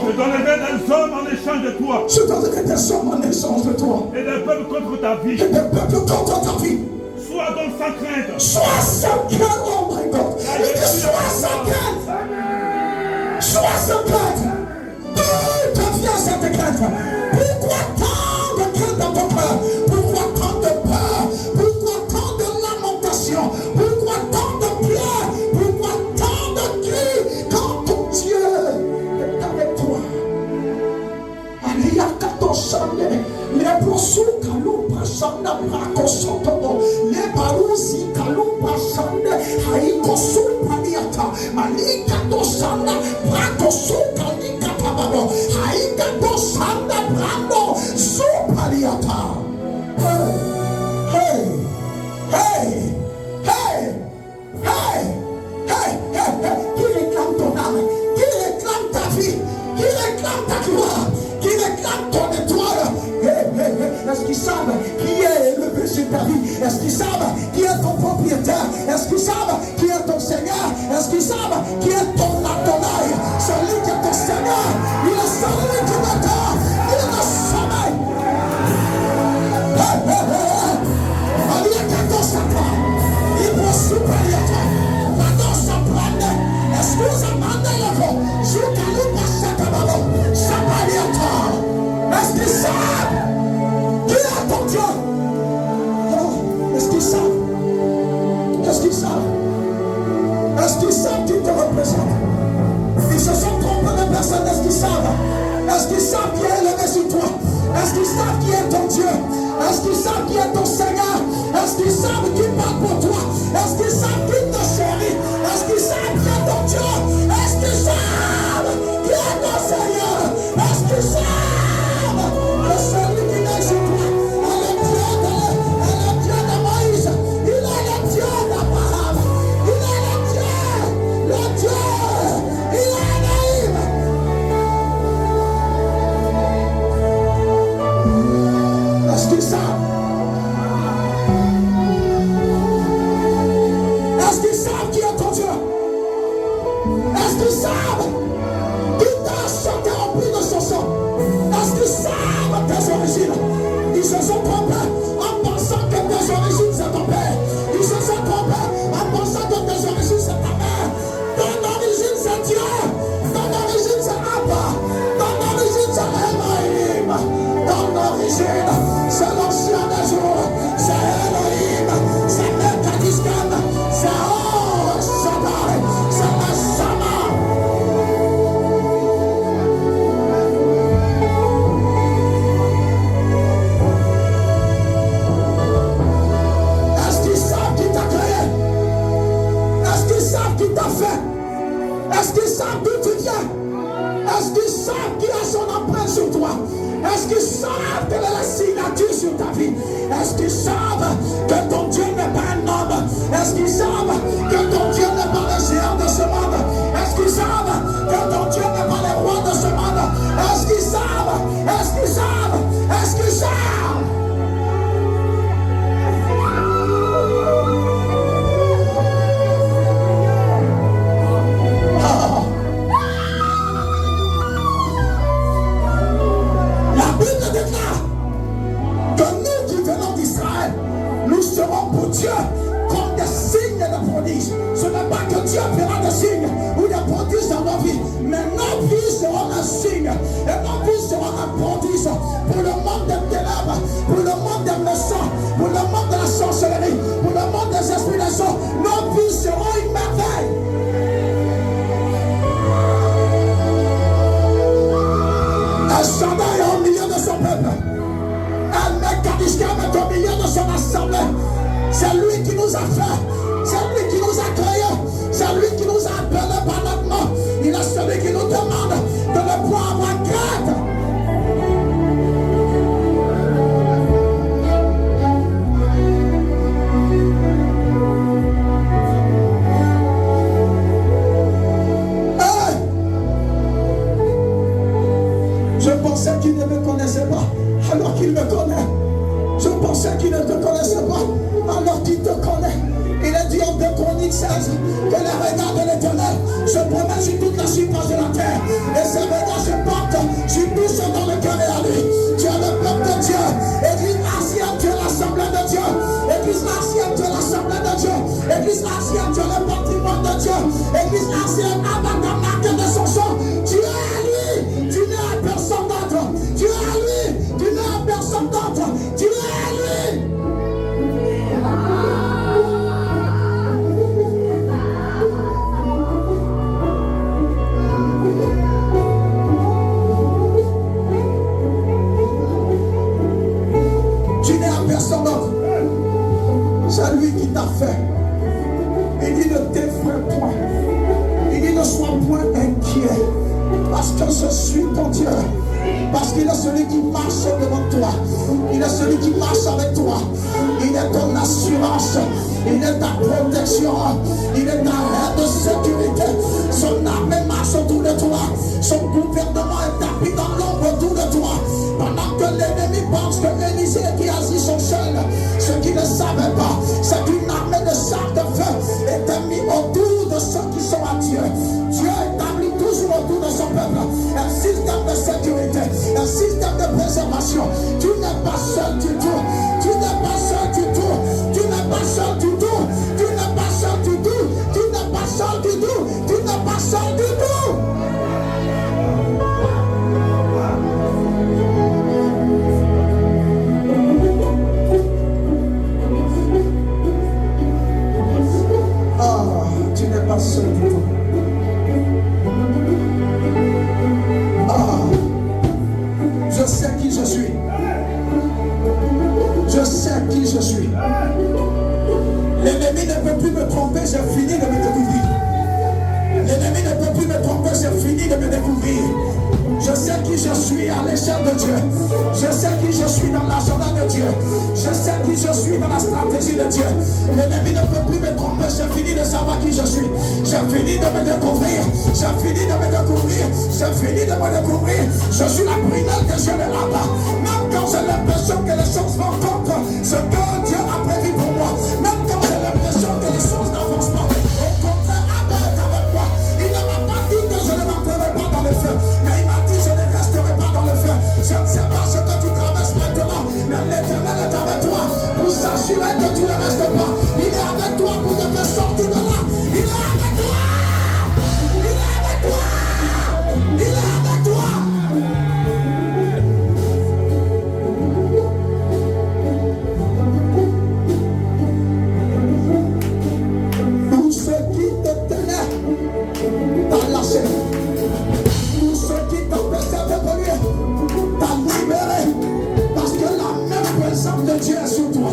Je donnerai des hommes en échange de toi.
Je donnerai des hommes en échange de toi.
Et des peuples contre ta vie.
Et des peuples contre ta vie.
Sois donc sans crainte.
Sois sans crainte, oh my God. Il dit sois sans crainte. Sois sans crainte. D'où te vient cette crainte? Pourquoi tant de crainte dans ton cœur? Pourquoi tant de peur? Pourquoi tant de lamentation? Pourquoi tant de pleurs? Pourquoi tant de cris quand ton Dieu est avec toi? Alia katosande, les brossous kalou prasanda brako sotomo, les barousi kalou prasande, haïko sou paliata, malika tosanda brako sou kalika tababo, haïka tosanda brando sou paliata. Hey, hey, hey, hey, hey, hey, hey, qui réclame ton âme, qui réclame ta vie, qui réclame ta gloire, qui réclame ton étoile. Est-ce qu'ils savent qui est élevé sur ta vie? Est-ce qu'ils savent qui est ton propriétaire? Est-ce qu'ils savent qui est ton Seigneur? Est-ce qu'ils savent qui est ton Adonai? Celui qui est ton Seigneur, il est celui qui t'attend, il est le sommeil. Est-ce qu'ils savent qui est ton Dieu? Est-ce qu'ils savent? Est-ce qu'ils savent? Est-ce qu'ils savent qui te représente? Ils se sont trompés de personne. Est-ce qu'ils savent? Est-ce qu'ils savent qui est élevé sur toi? Est-ce qu'ils savent qui est ton Dieu? Est-ce qu'ils savent qui est ton Seigneur? Est-ce qu'ils savent qui parle pour toi? Est-ce qu'ils savent qui te chérit? Est-ce qu'ils savent qui est ton Dieu? Est-ce qu'ils savent qui est ton Seigneur? Est-ce qu'ils savent que celui qui est sur toi est le Dieu de Moïse? Il est le Dieu d'Abraham. Il est le Dieu. Il est Elohim. Est-ce qu'ils savent? Est-ce qu'ils savent qui est ton Dieu? Est-ce qu'ils savent qui t'a acheté rempli de son sang? Est-ce qu'ils savent tes origines? Ils se sont trompés en pensant que tes origines c'est ton père. Ils se sont trompés en pensant que tes origines c'est ta mère. Ton origine c'est Dieu. Ton origine c'est Abba. Ton origine c'est Elohim. Ton origine c'est l'ancien des jours. C'est Elohim. C'est Mekadiskan. C'est Oh Shaddai. C'est le Sama. Est-ce qu'ils savent qui t'a créé? Est-ce qu'ils savent qui t'a fait? Est-ce qu'ils savent d'où tu viens? Est-ce qu'ils savent qui a son empreinte sur toi? Est-ce qu'ils savent quelle est la signature sur ta vie? Est-ce qu'ils savent que ton Dieu n'est pas un homme? Est-ce qu'ils savent que ton Dieu n'est pas le géant de ce monde? Est-ce qu'ils savent que ton Dieu n'est pas le roi de ce monde? Est-ce qu'ils savent? Est-ce qu'ils savent? Est-ce qu'ils savent? La Bible déclare que nous qui venons d'Israël, nous serons pour Dieu comme des signes de prodiges. Ce n'est pas que Dieu fera des signes ou des prodiges dans nos vies, mais nos vies seront un signe et nos vies seront un prodige pour le monde des ténèbres, pour le monde des méchants, pour le monde de la sorcellerie, pour le monde des esprits des eaux. Nos vies seront une merveille. El Shaddai est au milieu de son peuple. El Mekadishkam est au milieu de son assemblée. C'est lui qui nous a fait. C'est lui qui nous a créés. C'est lui qui nous a appelés par notre nom. Il est celui qui nous demande de ne pas avoir crainte. Hey! Je pensais qu'il ne me connaissait pas, alors qu'il me connaît. Je pensais qu'il ne te connaissait pas, alors qu'il te connaît. Il est dit en 2 Chroniques 16 que les regards de l'Éternel Je promets sur toute la surface de la terre. Et ces messages portent sur tout ce dans le cœur et à lui. Tu es le peuple de Dieu. Église ancienne, tu es l'assemblée de Dieu. Église ancienne, tu es l'assemblée de Dieu. Église ancienne, tu es le patrimoine de Dieu. Église ancienne, avec la marque de son sang. Tu es à lui. Tu n'es à personne d'autre. Tu es à lui. Tu n'es à personne d'autre. Tu es à lui. Tu n'es à personne d'autre. C'est lui qui t'a fait. Il dit ne t'effraie point. Il dit ne sois point inquiet. Parce que je suis ton Dieu. Parce qu'il est celui qui marche devant toi. Il est celui qui marche avec toi. Il est ton assurance. Il est ta protection. Il est ta aide de sécurité. Son armée marche autour de toi. Son gouvernement est tapis dans l'ombre autour de toi. Pendant que l'ennemi pense que Élisée et Géasi sont seuls, ce qu'ils ne savaient pas, c'est qu'une armée de chars de feu était mise autour de ceux qui sont à Dieu. Dieu établit toujours autour de son peuple un système de sécurité, un système de préservation. Tu n'es pas seul du tout. Tu n'es pas seul du tout. Tu n'es pas seul du tout. Tu n'es pas seul du tout. Tu n'es pas seul du tout. Tu n'es pas seul du tout. Tu n'es pas seul du tout. Je sais qui je suis. Je sais qui je suis. L'ennemi ne peut plus me tromper, j'ai fini de me découvrir. L'ennemi ne peut plus me tromper, j'ai fini de me découvrir. Je sais qui je suis à l'échelle de Dieu. Je sais qui je suis dans l'agenda de Dieu. Je sais qui je suis dans la stratégie de Dieu. L'ennemi ne peut plus me tromper. J'ai fini de savoir qui je suis. J'ai fini de me découvrir. J'ai fini de me découvrir. J'ai fini de me découvrir. Je suis la prunelle que Dieu ne l'a pas. Même quand j'ai l'impression que les choses vont contre ce que Dieu a prévu pour moi. Même quand j'ai l'impression que les choses n'avancent pas. Au contraire, Abba est avec moi. Il ne m'a pas dit que je ne m'entrerai pas dans le feu. Mais il m'a dit je ne resterai pas dans le feu. Je ne sais pas ce que tu traverses maintenant. Mais l'Éternel est avec toi pour s'assurer que tu ne restes pas. Il est avec toi pour te faire sortir de là. Il est avec toi. Il est avec toi. Il est avec toi. Tout ce qui te tenait t'a lâché. Tout ce qui t'empêchait d'évoluer t'a libéré. Parce que la même présence de Dieu est sur toi.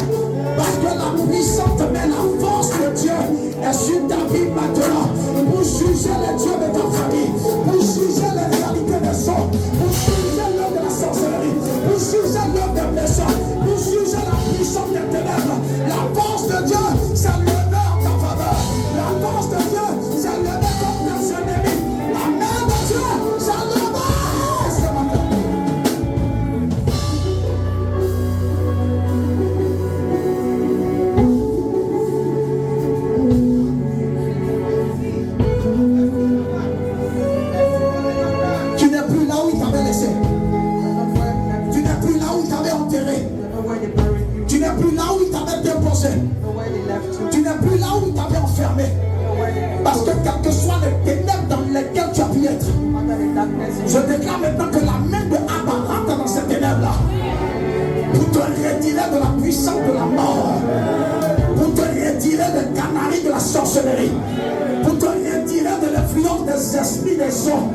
Parce que la puissante main, la force de Dieu est sur ta vie maintenant. Pour juger les dieux de ta famille. Pour juger les réalités des sons. Pour juger l'œuvre de la sorcellerie. Pour juger l'œuvre des méchants. Pour juger la puissance des ténèbres. La force de Dieu s'est levée en ta faveur. La force de Dieu s'est levée contre tes ennemis. La main de Dieu s'est levée ce matin. Tu n'es plus là où il t'avait laissé. Tu n'es plus là où il t'avait enterré. Tu n'es plus là où il t'avait déposé. Tu n'es plus là où il t'avait enfermé. Parce que quelles que soient les ténèbres dans lesquelles tu as pu être, je déclare maintenant que la main de Abba rentre dans ces ténèbres-là pour te retirer de la puissance de la mort, pour te retirer des canaries de la sorcellerie, pour te retirer de l'influence des esprits des eaux,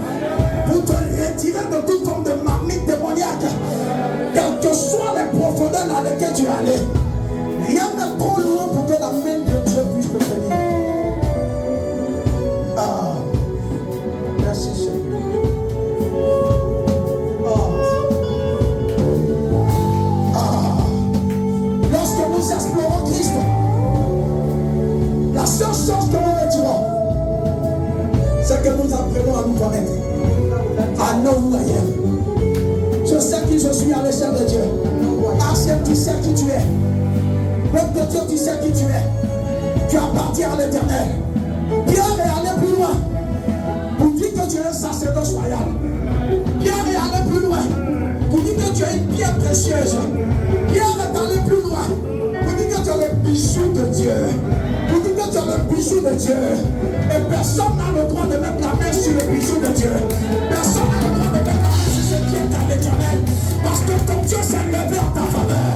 pour te retirer de toute forme de marmite démoniaque. Quelles que soient les profondeurs dans lesquelles tu es allé, rien n'est trop loin pour que la main de Dieu puisse te tenir. Ah, merci Seigneur. Lorsque nous explorons Christ, la seule chose que nous retirons, c'est que nous apprenons à nous connaître, à know who I am. Je sais qui je suis à l'échelle de Dieu. Ancien, tu sais qui tu es. Peuple de Dieu, tu sais qui tu es. Tu appartiens à l'Éternel. Pierre est allé plus loin. que tu es un sacerdoce royal. Pierre est allé plus loin pour dire que tu es une pierre précieuse. Pierre est allé plus loin pour dire que tu es le bijou de Dieu. Pour dire que tu es le bijou de Dieu. Et personne n'a le droit de mettre la main sur le bijou de Dieu. Personne n'a le droit de mettre la main sur ce qui est à l'Éternel. Parce que ton Dieu s'est levé en ta faveur.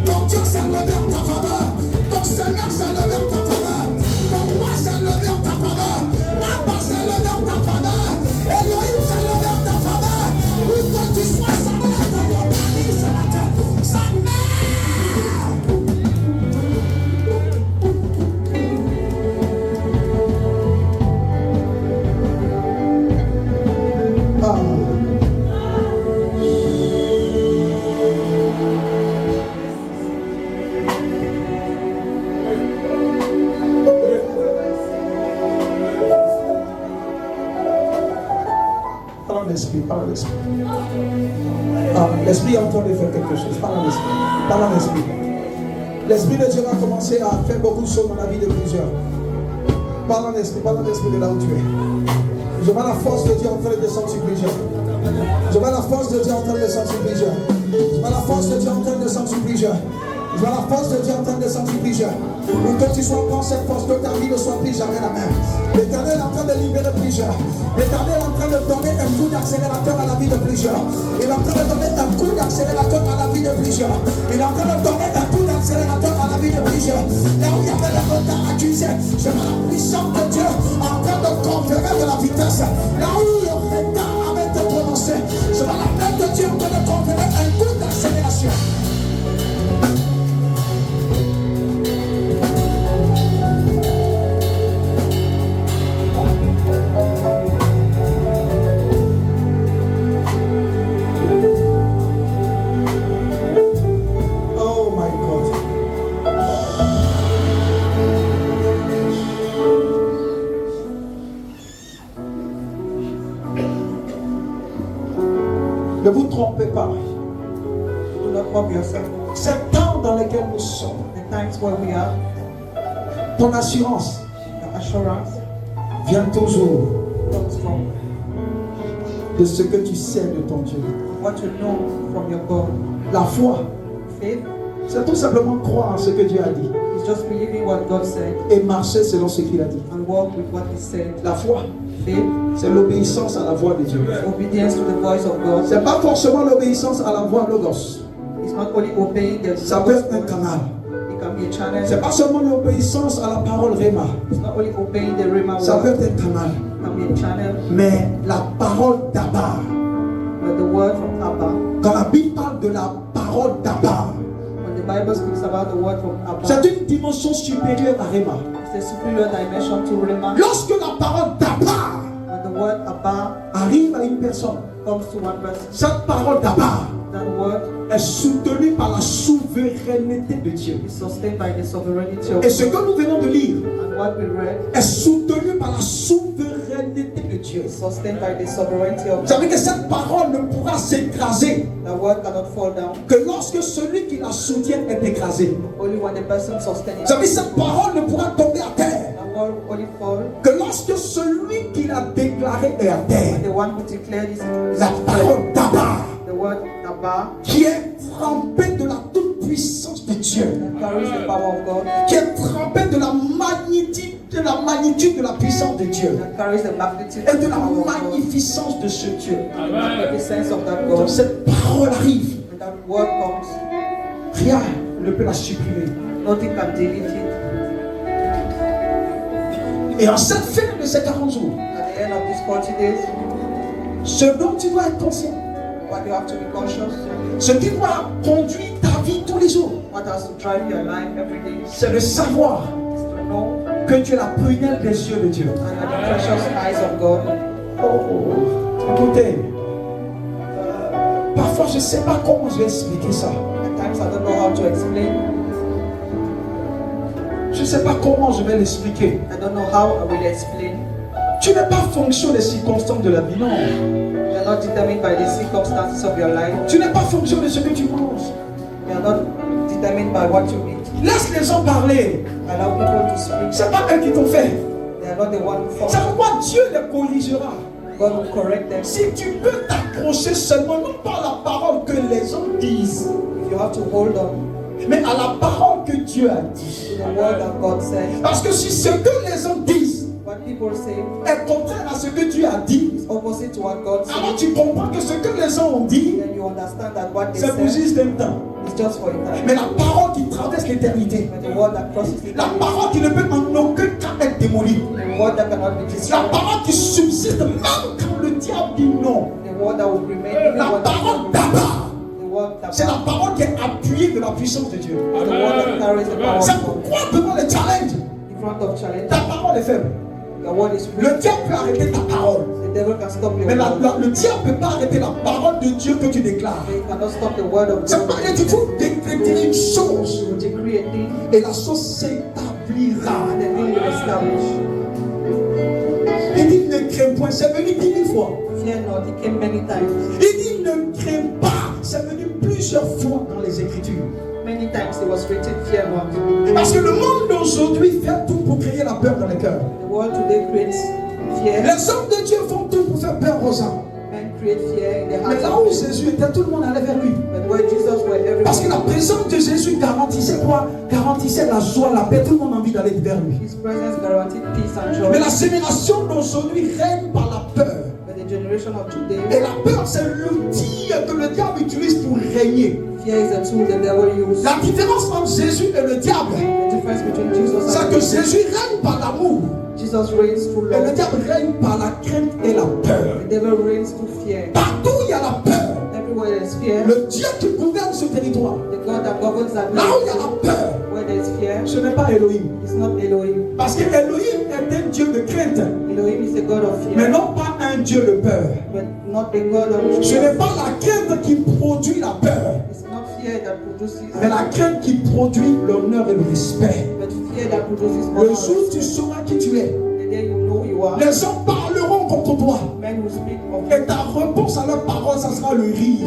Ton Dieu s'est levé en ta faveur. Ton Seigneur s'est levé en ta faveur. Ton roi s'est levé en ta faveur. Abba s'est levé en ta faveur. Elohim s'est levé en ta faveur. Où que tu sois, sa main est dans ton famille ce matin. Sa main. Par l'esprit. L'esprit est en train de faire quelque chose. Par l'esprit. Par l'esprit. L'esprit de Dieu va commencer à faire beaucoup de choses dans la vie de plusieurs. Par l'esprit de là où tu es. Je vois la force de Dieu en train de descendre sur plusieurs. Je vois la force de Dieu en train de descendre sur plusieurs. Je vois la force de Dieu en train de descendre sur plusieurs. Je vois la force de Dieu en train de descendre sur plusieurs. Pour que tu sois prends cette force, que ta vie ne soit plus jamais la même. L'Éternel est en train de libérer plusieurs. L'Éternel est en train de donner un coup d'accélérateur à la vie de plusieurs. Il est en train de donner un coup d'accélérateur à la vie de plusieurs. Il est en train de donner un coup d'accélérateur à la vie de plusieurs. Là où il y avait le retard accusé, je vois la puissance de Dieu en train de conférer de la vitesse. Là où le retard avait été prononcé, je vois la main de Dieu en train de conférer un coup d'accélération. Ne vous trompez pas.
Do not mock yourself.
C'est le temps dans lequel nous sommes.
The times where we are,
Ton assurance
the assurance
vient toujours
comes from
de ce que tu sais de ton Dieu.
what you know from your God.
La foi,
Faith
c'est tout simplement croire en ce que Dieu a dit
is just believing what God said
et marcher selon ce qu'il a dit.
and walk with what He said.
La foi,
Faith,
c'est l'obéissance à la voix de Dieu.
obedience to the voice of God.
C'est pas forcément l'obéissance à la voix logos.
It's not only obeying the
Ça peut être un
voice.
canal.
It can be a channel.
C'est pas seulement l'obéissance à la parole Réma.
It's not only obeying the Rhema
Ça peut
word.
être un canal.
It can be a channel.
Mais la parole d'Abba,
But the word from Abba,
quand la Bible parle de la parole d'Abba,
when the Bible speaks about the word from Abba,
c'est une dimension supérieure à Réma.
it's a superior dimension to Rhema.
Lorsque la parole d'Abba
When the word Abba
arrive à une personne,
comes to one person,
cette parole d'Abba
that word
est soutenue par la souveraineté de Dieu.
is sustained by the sovereignty of
Et ce que
God.
nous venons de lire
And what we read
est soutenu par la souveraineté de Dieu.
is sustained by the sovereignty of
Vous
God.
savez que cette parole ne pourra s'écraser
The word cannot fall down
que lorsque celui qui la soutient est écrasé.
only when the person sustains
Vous
it.
savez, cette parole ne pourra tomber à terre
The word only fall
que lorsque celui qui l'a déclaré est à terre.
when the one who declared it is
La parole d'Abba,
the word Abba
qui est trempée de la toute-puissance de Dieu,
that carries the power of God,
qui est trempée de la magnitude de la puissance de Dieu
that carries the magnitude
et
of
de
the
la
power of God,
magnificence de ce Dieu.
the sense of that
Quand
God.
cette parole arrive,
When that word comes,
rien ne peut la supprimer.
nothing can delete it.
Et en cette fin de ces 40 jours,
At the end of these 40 days,
ce dont tu dois être conscient,
what you have to be conscious,
ce qui doit conduire ta vie tous les jours,
what has to drive your life every day, is
c'est de savoir
to know
que tu es la prunelle des yeux de Dieu.
and the precious eyes of God.
Oh, écoutez, parfois je ne sais pas comment je vais expliquer ça.
At times I don't know how to explain.
Je ne sais pas comment je vais l'expliquer.
I don't know how I will explain.
Tu n'es pas fonction des circonstances de la vie, non.
You are not determined by the circumstances of your life.
Tu n'es pas fonction de ce que tu manges.
You are not determined by what you eat.
Laisse les gens parler.
Allow people to speak.
Ce n'est pas eux qui t'ont fait.
They are not the one who
C'est
formed.
pourquoi Dieu les corrigera.
God will correct them.
Si tu peux t'accrocher seulement, non pas à la parole que les hommes disent,
If you have to hold on
mais à la parole que Dieu a dit.
to the word that God said.
Parce que si ce que les hommes disent
What people say
est contraire à ce que Dieu a dit,
is opposite to what God
alors
said.
tu comprends que ce que les hommes ont dit,
Then you understand that what they
c'est pour
said
juste un temps.
is just for a time.
Mais la parole qui traverse l'éternité,
But the word that crosses the
la parole qui ne peut en aucun cas être démolie,
the word that cannot be
la
destroyed,
parole qui subsiste même quand le diable dit non,
the word that will remain, even
la
when
parole
the
d'abord,
word that
c'est la parole qui est appuyée de la puissance de Dieu.
is the word that carries the power
C'est
of God.
pourquoi devant les challenges,
In front of challenge,
ta parole est faible.
the word is
Le
weak.
diable peut arrêter ta parole,
The devil can stop your
mais
word.
le diable ne peut pas arrêter la parole de Dieu que tu déclares.
They cannot stop the word of
C'est
God.
pas il faut décréter une chose
You decree a thing,
et la chose s'établira.
and the thing will establish.
Il dit ne crains point, c'est venu 10 000 fois.
Fear not, it came many times.
Il dit ne crains pas, c'est venu plusieurs fois dans les Écritures.
Many times it was written, fear not.
Parce que le monde d'aujourd'hui fait tout pour créer la peur dans les cœurs.
The world today creates fear.
Les hommes de Dieu font tout pour faire peur aux hommes.
Men create fear in the
Mais
hearts
là
of
où
men.
Jésus était, tout le monde allait vers lui.
But where Jesus were,
Parce que la
everyone,
présence de Jésus garantissait quoi? Garantissait la joie, la paix. Tout le monde a envie d'aller vers lui.
His presence guaranteed peace and
Mais
joy.
la génération d'aujourd'hui règne par la peur.
But the generation of today,
Et la peur, c'est l'outil que le diable utilise pour régner.
fear is a tool the devil uses.
La différence entre Jésus et le diable,
The difference between Jesus
c'est
and
que Jésus règne par l'amour.
Jesus reigns through
Et le
love.
diable règne par la crainte et la peur.
The devil reigns through fear.
Partout où il y a la peur,
Everywhere there's fear,
le Dieu qui gouverne ce territoire,
the God that governs that
là où il y a
land,
la peur,
where there's fear,
ce n'est pas Elohim.
it's not Elohim.
Parce que Elohim est un Dieu de crainte,
Elohim is a God of
mais
fear,
non pas un Dieu de peur.
but not the God of
Ce
fear.
n'est pas la crainte qui produit la peur,
It's not fear that produces,
mais la crainte qui produit l'honneur et le respect.
but fear that produces
Le
honor.
jour où tu sauras qui tu es,
The day you know you are,
les gens parleront contre toi.
men will speak of
Et
you
ta réponse à leur parole, ça sera le rire.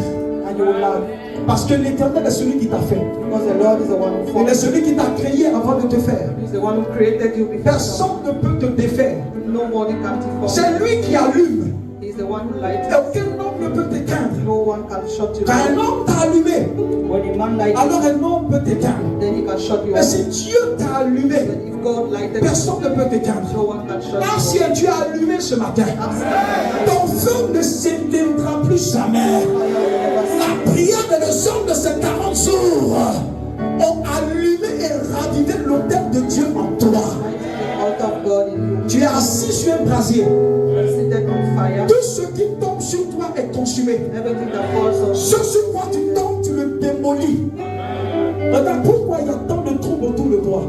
and you will laugh.
Parce que l'Éternel est celui qui t'a fait.
Because the Lord is the one who
Il est
formed you.
celui qui t'a créé avant de te faire.
He's the one who created you before.
Personne ne peut te défaire.
Nobody can deform
C'est
you.
lui qui allume.
He's the one who lights
Et
you.
aucun homme ne peut t'éteindre.
No one can shut you
Quand un
down.
homme t'a allumé,
When a man lights
alors
you,
un homme peut t'éteindre.
then he can shut you
Mais
up.
si Dieu t'a allumé,
But if God lighted you,
personne ne peut t'éteindre.
no one can shut
Car si
you up.
Dieu a allumé ce matin,
Ask him.
ton feu ne s'éteindra plus jamais.
Fire will never
La
cease.
prière de les hommes de ces 40 jours ont allumé et ravivé l'autel de Dieu en toi.
Lighting the altar of God in you.
Tu es assis sur un brasier.
Seated on fire.
Tout ce qui tombe sur toi est consumé.
Everything that falls on
Ce sur quoi tu tombes, tu le démolis. Regarde pourquoi il y a tant de troubles autour de toi.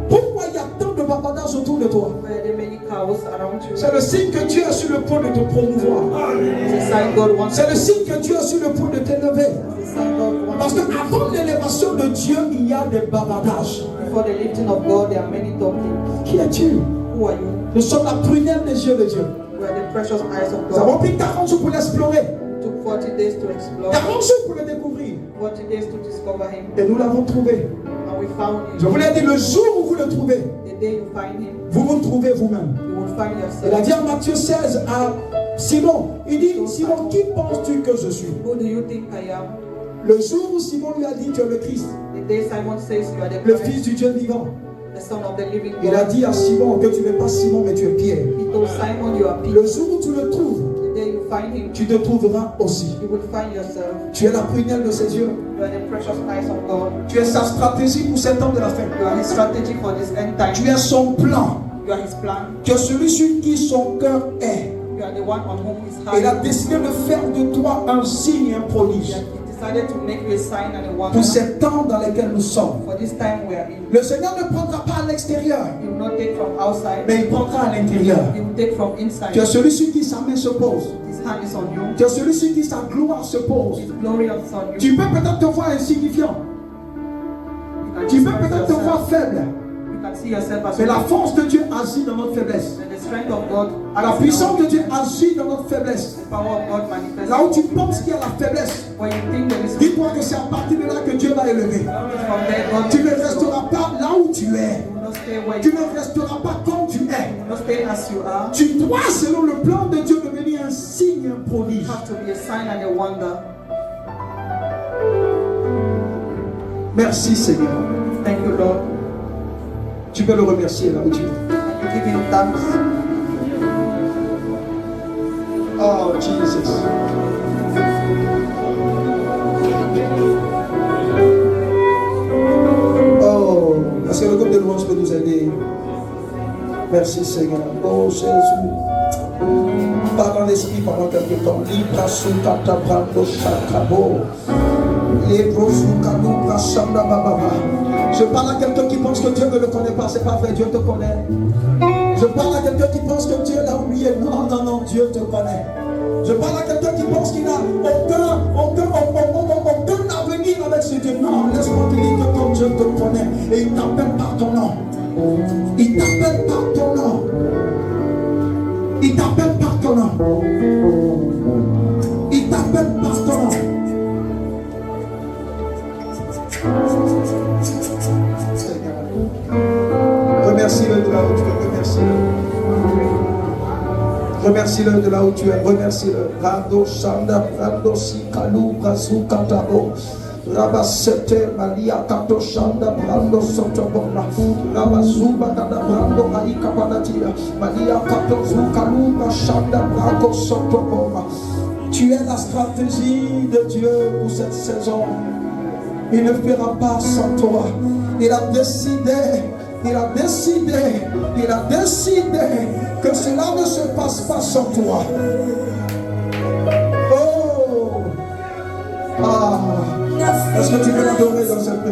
Pourquoi il y a tant de bavardage autour de toi.
where there are many cows around you.
C'est le signe que Dieu est sur le point de te promouvoir.
It's a sign God wants.
C'est le signe que Dieu est sur le point de t'élever.
It's a sign God wants.
Parce qu'avant l'élévation de Dieu, il y a des bavardages.
Before the lifting of God, there are many talking.
Qui es-tu?
Who are you?
Nous sommes la prunelle des yeux de Dieu.
We are the precious eyes of
Nous avons
God.
pris 40 jours pour l'explorer.
It took 40 days to explore,
40 jours pour le découvrir.
40 days to discover Him,
Et nous l'avons trouvé.
and we found
Je
Him.
vous l'ai dit, le jour où vous le trouvez,
The day you find Him,
vous vous trouvez vous-même.
you will find
Il a
yourself.
dit en Matthieu 16 à Simon, il dit, Simon, qui penses-tu que je suis?
Who do you think I am?
Le jour où Simon lui a dit, tu es le Christ,
The day Simon says you are the
le
Christ,
Fils du Dieu vivant.
the Son of the living
Il a
God.
dit à Simon que tu n'es pas Simon, mais tu es Pierre.
He told Simon you are Peter.
Le jour où tu le trouves,
The day you find Him,
tu te trouveras aussi.
you will find yourself.
Tu es la prunelle de ses yeux.
You are the precious eyes of God.
Tu es sa stratégie pour cet temps de la fin.
You are His strategy for this end time.
Tu es son plan.
You are His plan.
Tu es celui sur qui son cœur est.
You are the one on whom His
Il a
heart is.
décidé de faire de toi un signe et un prodige
He decided to make you a sign and a wonder
pour ces temps dans lesquels nous sommes.
for this time we are in.
Le Seigneur ne prendra pas à l'extérieur,
He will not take from outside.
mais il prendra à l'intérieur.
He will take from inside.
Tu es celui sur qui sa main se pose.
His hand is on you.
Tu es celui sur qui sa gloire se pose.
His glory is on you.
Tu peux peut-être te voir insignifiant.
You
Tu
can
peux peut-être te voir faible.
You can see yourself as
Mais la
weak.
force de Dieu agit dans notre faiblesse.
And the strength of God,
La puissance de Dieu agit dans notre faiblesse.
the power of God manifests.
Là où tu penses qu'il y a la faiblesse,
When you think there is
dis-toi que c'est à partir de là que Dieu va élever.
from there, God
Tu ne
will
resteras pas là où tu es.
not stay stay where
Tu
you
ne resteras pas comme tu es.
not stay as you are.
Tu dois, selon le plan de Dieu, devenir un signe, un prodige.
You have to be a sign and a wonder.
Merci Seigneur.
Thank you, Lord.
Tu peux le remercier là où tu es.
You give him thanks.
Oh Jesus. Oh, est-ce que le groupe de louange peut nous aider? Merci Seigneur. Oh Jésus. Parle en esprit pendant quelque temps. Libra sukata brando shakabo. Libro sukalu brashanda bababa. Je parle à quelqu'un qui pense que Dieu ne le connaît pas. C'est pas vrai, Dieu te connaît. Je parle à quelqu'un qui pense que Dieu l'a oublié. Non, non, non, Dieu te connaît. Je parle à quelqu'un qui pense qu'il n'a aucun avenir avec ce Dieu. Non, laisse-moi te dire que ton Dieu te connaît. Et il t'appelle par ton nom. Il t'appelle par ton nom. Il t'appelle par ton nom. Il t'appelle par ton nom. Remercie-le de là où tu es. Remercie-le. Remercie-le de là où tu es. Remercie-le. Rado Shanda, Rado Sikalu, Brasu Katabo. Rabasete, Malia Kato Shanda, Brando Sotobona. Rabazuba, Dada Brando, Maika Panatia. Malia Kato Zukalu, Shanda, Brako Sotobona. Tu es la stratégie de Dieu pour cette saison. Il ne fera pas sans toi. Il a décidé que cela ne se passe pas sans toi. Oh! Ah! Est-ce que tu veux l'adorer dans cette